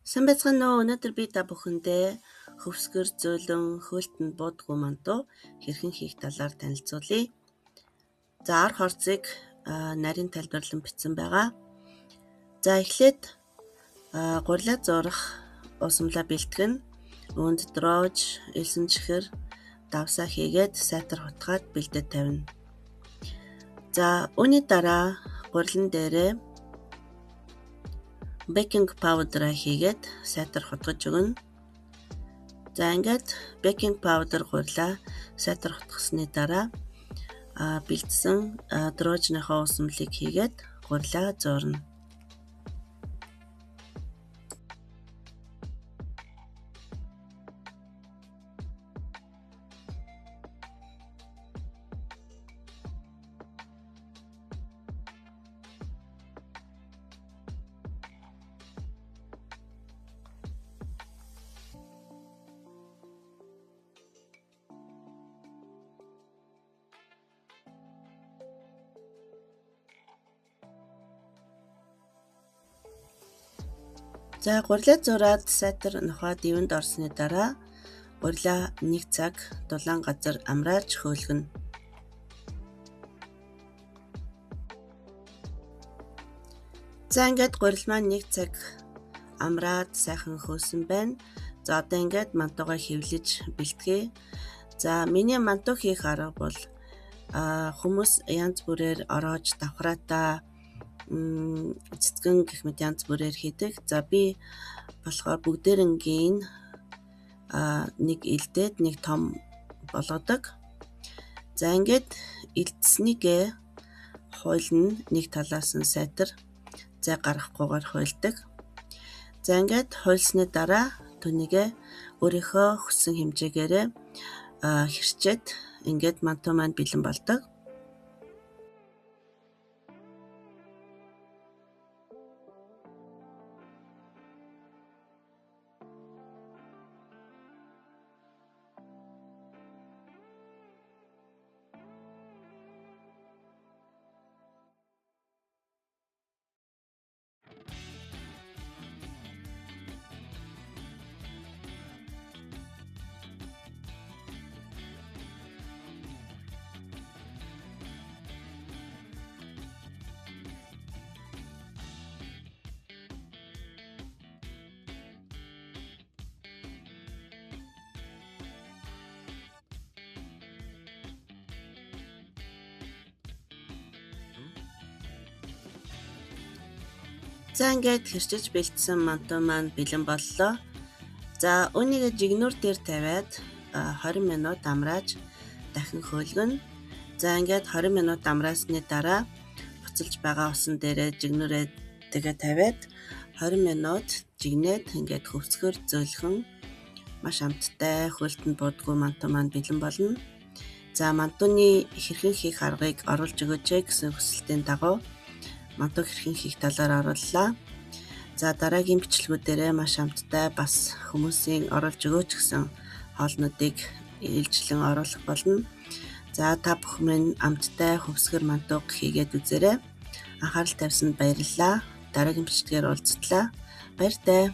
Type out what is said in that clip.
Сайн байцгаана уу? Өнөөдөр би та бүхэндээ хөвсгөр зөөлөн хөөлтөнд буудгүй мантуу хэрхэн хийх талаар танилцуулъя. За арга орцыг нарийн тайлбарлан бичсэн байгаа. За эхлээд гурилаа зурах усамлаа бэлтгэн үүнд дрож, элсэн чихэр, давсаа хийгээд сайтар хутгаад бэлдээд тавина. За үүний дараа гурилан дээрээ бейкинг паудер хийгээд сайтар хутгаж өгнө. За ингээд бейкинг паудер гурилаа сайтар хутгасны дараа бэлдсэн дрожныхоо усамлыг хийгээд гурилаа зурна. За гурилаа зураад сайтар нохоо дивэнд орсны дараа гурилаа 1 цаг дулаан газар амрааж хөөлгөнө. За ингээд гурил маань 1 цаг амраад сайхан хөөсөн байна. За одоо ингээд мантуугаа хэвлэж бэлтгээе. За миний мантуу хийх арга бол хүмүүс янз бүрээр ороож давхраатай цэцгэн гэх мэт янз бүрээр хийдэг. За би болохоор бүгдээрингийн нэг илдээд нэг том болгодог. За ингээд илдснийгээ хуйлна, нэг талаас нь сайтар зай гарахгүйгээр хуйлдаг. За ингээд хуйлсны дараа түүнийгээ өөрийнхөө хүссэн хэмжээгээрээ хэрчээд ингээд мантуу маань бэлэн болдог. За ингээд хэрчиж бэлдсэн мантуу маань бэлэн боллоо. За үүнийг жигнүр дээр тавиад 20 минут амрааж дахин хөөлгөнө. За ингээд 20 минут амраасны дараа буцалж байгаа усан дээрээ жигнүрээ тэгээ тавиад 20 минут жигнээд ингээд хөвсгөр зөөлхөн маш амттай хөөлтөнд буудгүй мантуу маань бэлэн болно. За мантууны хэрхэн хийх аргыг оруулж өгөөч гэсэн хүсэлтийн дагуу мантуу хэрхэн хийх талаар орууллаа. За дараагийн бичлэгүүдээрээ маш амттай бас хүмүүсийн оруулж өгөөч гэсэн хоолнуудыг илжлэн оруулах болно. За та бүхэн минь амттай хөвсгөр мантууг хийгээд үзээрэй. Анхаарал тавьсанд баярлалаа. Дараагийн бичлэгээр уулзтлаа. Баяртай.